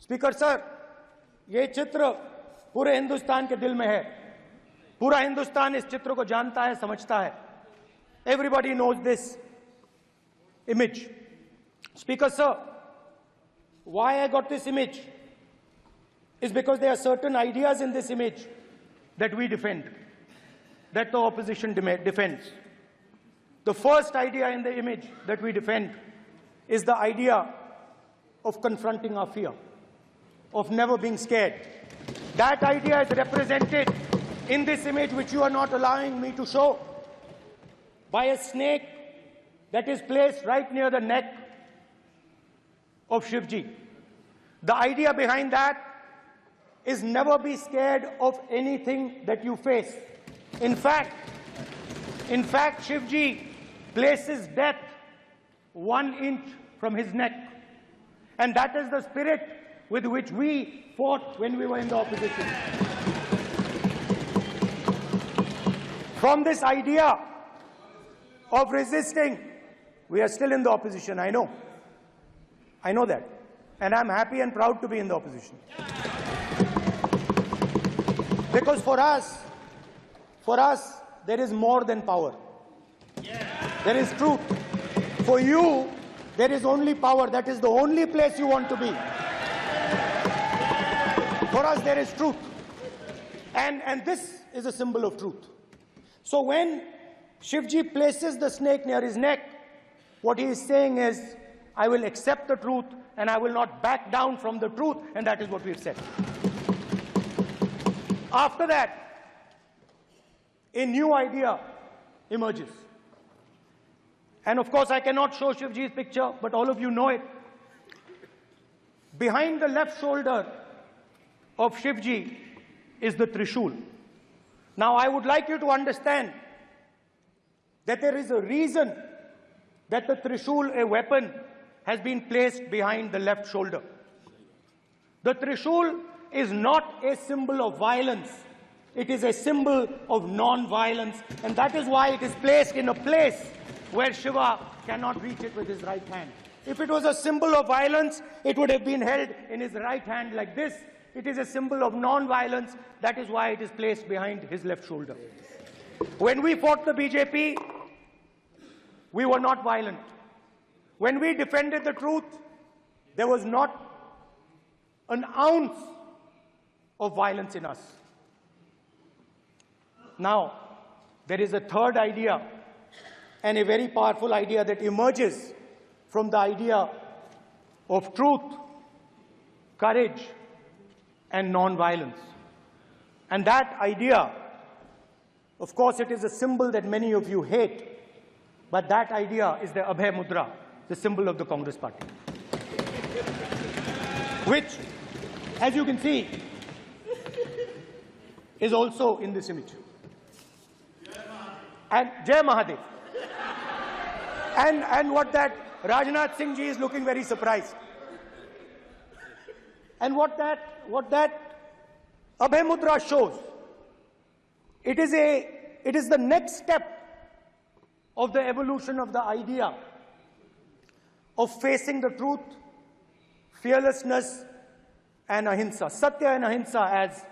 Speaker sir, ये चित्र पूरे हिंदुस्तान के दिल में है। पूरा हिंदुस्तान इस चित्र को जानता है, समझता है। Everybody knows this image. Speaker sir, why I got this image is because there are certain ideas in this image that we defend, that the opposition defends. The first idea in the image that we defend is the idea of confronting our fear, of never being scared. That idea is represented in this image, which you are not allowing me to show, by a snake that is placed right near the neck of Shivji. The idea behind that is never be scared of anything that you face. In fact, Shivji places death 1 inch from his neck. And that is the spirit with which we fought when we were in the opposition. From this idea of resisting, we are still in the opposition, I know. I know that. And I'm happy and proud to be in the opposition. Because for us, there is more than power. There is truth. For you, there is only power. That is the only place you want to be. For us, there is truth. And this is a symbol of truth. So when Shivji places the snake near his neck, what he is saying is, I will accept the truth and I will not back down from the truth, and that is what we have said. After that, a new idea emerges. And of course, I cannot show Shivji's picture, but all of you know it. Behind the left shoulder of Shivji is the Trishul. Now, I would like you to understand that there is a reason that the Trishul, a weapon, has been placed behind the left shoulder. The Trishul is not a symbol of violence. It is a symbol of non-violence, and that is why it is placed in a place where Shiva cannot reach it with his right hand. If it was a symbol of violence, it would have been held in his right hand like this. It is a symbol of non-violence. That is why it is placed behind his left shoulder. When we fought the BJP, we were not violent. When we defended the truth, there was not an ounce of violence in us. Now, there is a third idea, and a very powerful idea that emerges from the idea of truth, courage, and non-violence. And that idea, of course, it is a symbol that many of you hate, but that idea is the Abhay Mudra, the symbol of the Congress Party, which, as you can see, is also in this image. And Jai Mahadev. And what that Rajnath Singh ji is looking very surprised. And what that Abhay Mudra shows, it is the next step of the evolution of the idea of facing the truth, fearlessness, and ahimsa. Satya and ahimsa, as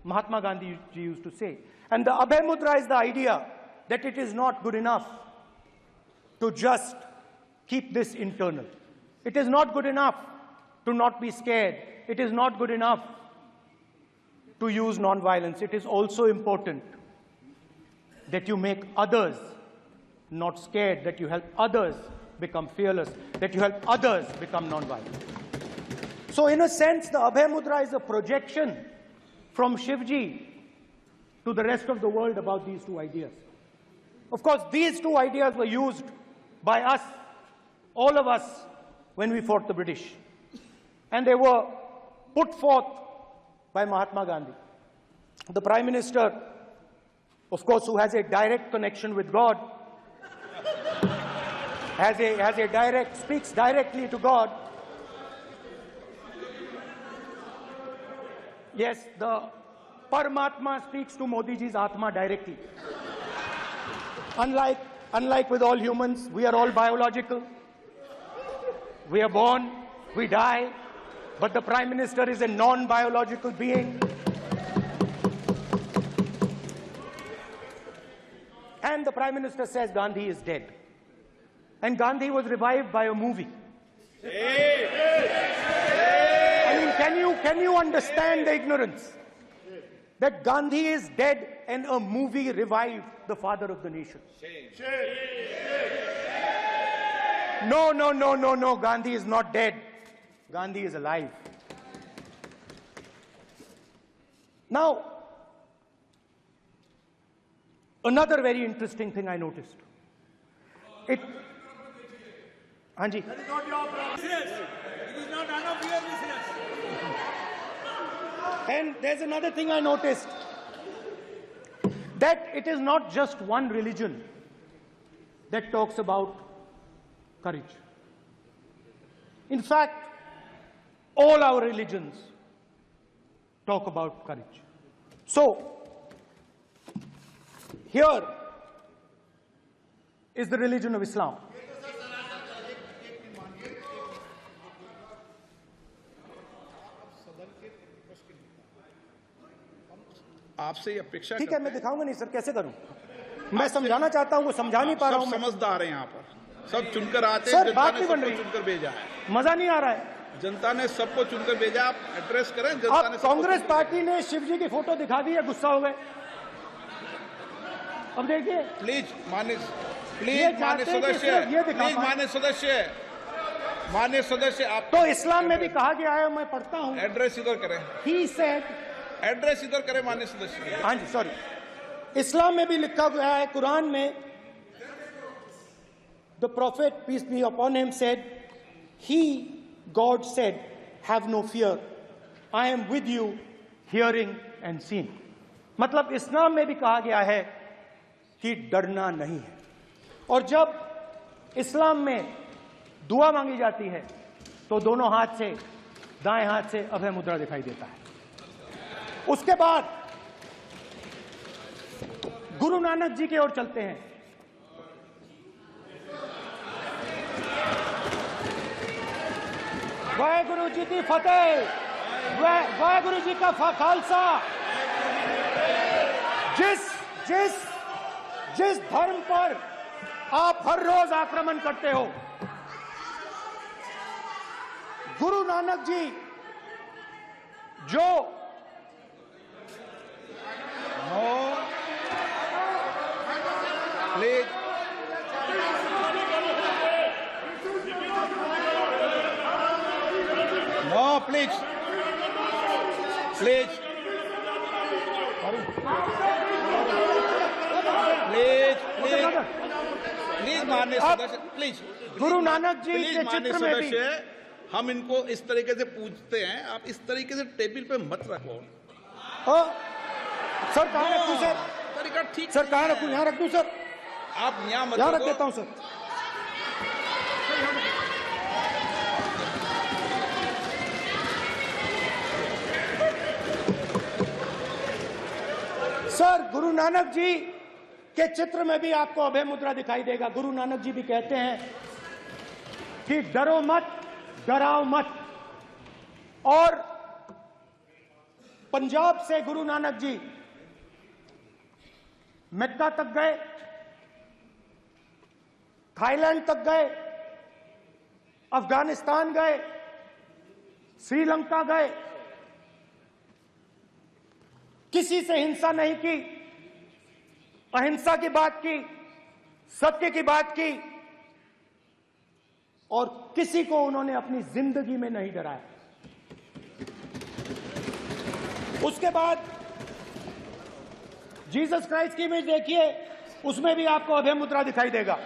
Mahatma Gandhi used to say. And the Abhay Mudra is the idea that it is not good enough to just keep this internal. It is not good enough to not be scared. It is not good enough to use non-violence. It is also important that you make others not scared, that you help others become fearless, that you help others become non-violent. So in a sense, the Abhay Mudra is a projection from Shivji to the rest of the world about these two ideas. Of course, these two ideas were used by us, all of us, when we fought the British. And they were put forth by Mahatma Gandhi. The Prime Minister, of course, who has a direct connection with God, speaks directly to God. Yes, the Paramatma speaks to Modi ji's Atma directly. Unlike with all humans, we are all biological. We are born, we die, but the Prime Minister is a non-biological being. And the Prime Minister says Gandhi is dead. And Gandhi was revived by a movie. I mean, can you understand the ignorance? That Gandhi is dead and a movie revived the father of the nation. No, Gandhi is not dead. Gandhi is alive. Now, another very interesting thing I noticed. Hanji. That is not your business. It is not none of your business. And there's another thing I noticed. That it is not just one religion that talks about courage. In fact, all our religions talk about courage. So, here is the religion of Islam. आपसे ये अपेक्षा ठीक है, मैं दिखाऊंगा नहीं sir, कैसे करूं? मैं समझाना चाहता हूं, वो समझा नहीं पा रहा हूं। सब समझदार हैं यहाँ पर, सब चुनकर आते हैं। जनता बात ने नहीं बन सबको रही, चुनकर भेजा है। मजा नहीं आ रहा है। जनता ने सबको चुनकर भेजा, आप एड्रेस करें। जनता ने कांग्रेस पार्टी ने शिव जी की फोटो दिखा दी है, गुस्सा हो गए। अब देखिए, प्लीज मान्य सदस्य आप तो इस्लाम में भी कहा गया है, मैं पढ़ता हूं। एड्रेस इधर करें। He said, एड्रेस इधर करें मान्य सदस्य। हाँ जी, सॉरी। इस्लाम में भी लिखा गया है, कुरान में, the prophet peace be upon him said, he, God said, have no fear, I am with you, hearing and seeing. मतलब इस्लाम में भी कहा गया है कि डरना नहीं है। और जब इस्लाम में दुआ मांगी जाती है तो दोनों हाथ से, दाएं हाथ से अभय मुद्रा दिखाई देता है। उसके बाद गुरु नानक जी की ओर चलते हैं। वाहेगुरु जी की फतेह, वाहेगुरु जी का खालसा। जिस धर्म पर आप हर रोज आक्रमण करते हो, गुरु नानक जी जो प्लीज प्लीज प्लीज प्लीज माननीय सदस्य, प्लीज गुरु नानक जी के चित्र में भी हम इनको इस तरीके से पूछते हैं, आप इस तरीके से टेबल पे मत रखो। सर कहाँ रखूं सर? तरीका ठीक सर कहाँ रखूं? यहाँ रख दूं सर? आप यहाँ मत यहाँ रख देता हूं सर। सर गुरु नानक जी के चित्र में भी आपको अभय मुद्रा दिखाई देगा। गुरु नानक जी भी कहते हैं कि डरो मत, डराओ मत। और पंजाब से गुरु नानक जी मक्का तक गए, थाईलैंड तक गए, अफगानिस्तान गए, श्रीलंका गए, किसी से हिंसा नहीं की, अहिंसा की बात की, सत्य की बात की, और किसी को उन्होंने अपनी जिंदगी में नहीं डराया। उसके बाद जीसस क्राइस्ट की इमेज देखिए, उसमें भी आपको अभय मुद्रा दिखाई देगा।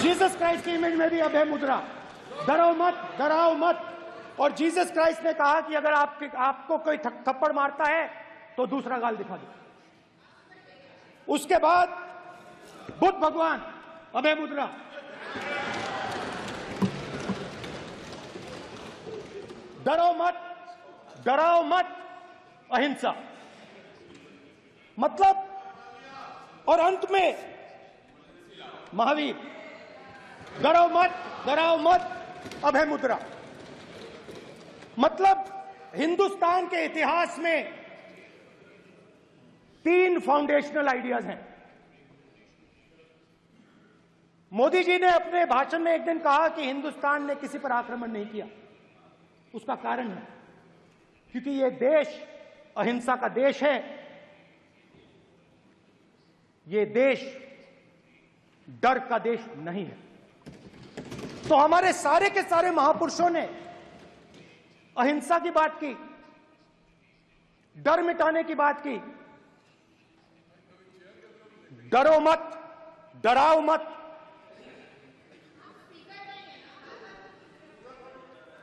जीसस क्राइस्ट की इमेज में भी अभय मुद्रा, डरो मत, डराओ मत। और जीसस क्राइस्ट ने कहा कि अगर आपको कोई थप्पड़ मारता है तो दूसरा गाल दिखा दो। उसके बाद बुद्ध भगवान, अभय मुद्रा। डरो मत, डराओ मत, अहिंसा। मतलब, और अंत में महावीर, डरो मत, डराओ मत, अभय मुद्रा। मतलब हिंदुस्तान के इतिहास में 3 फाउंडेशनल आइडियाज हैं। मोदी जी ने अपने भाषण में एक दिन कहा कि हिंदुस्तान ने किसी पर आक्रमण नहीं किया। उसका कारण है क्योंकि यह देश अहिंसा का देश है, यह देश डर का देश नहीं है। तो हमारे सारे के सारे महापुरुषों ने अहिंसा की बात की, डर मिटाने की बात की। डरो मत, डराओ मत,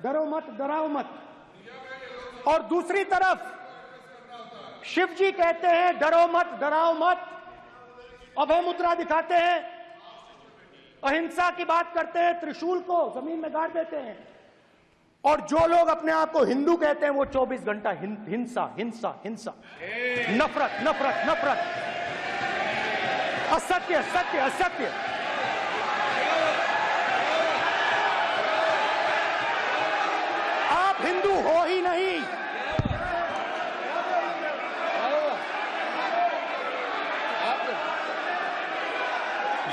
डरो मत, डराओ मत। और दूसरी तरफ शिव जी कहते हैं डरो मत, डराओ मत, अभय मुद्रा दिखाते हैं, अहिंसा की बात करते हैं, त्रिशूल को जमीन में गाड़ देते हैं। और जो लोग अपने आप को हिंदू कहते हैं वो 24 घंटा हिंसा हिंसा हिंसा, नफरत नफरत नफरत, असत्य सत्य असत्य। आप हिंदू हो ही नहीं।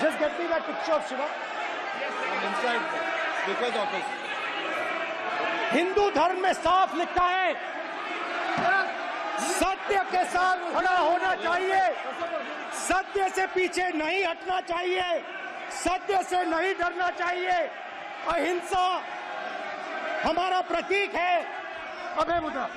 Just get me that picture of Shiva. I'm inside because of his. Hindu धर्म में साफ लिखा है, सत्य के साथ खड़ा होना चाहिए, सत्य से पीछे नहीं हटना चाहिए, सत्य से नहीं डरना चाहिए। अहिंसा हमारा प्रतीक है। अभय मुद्रा।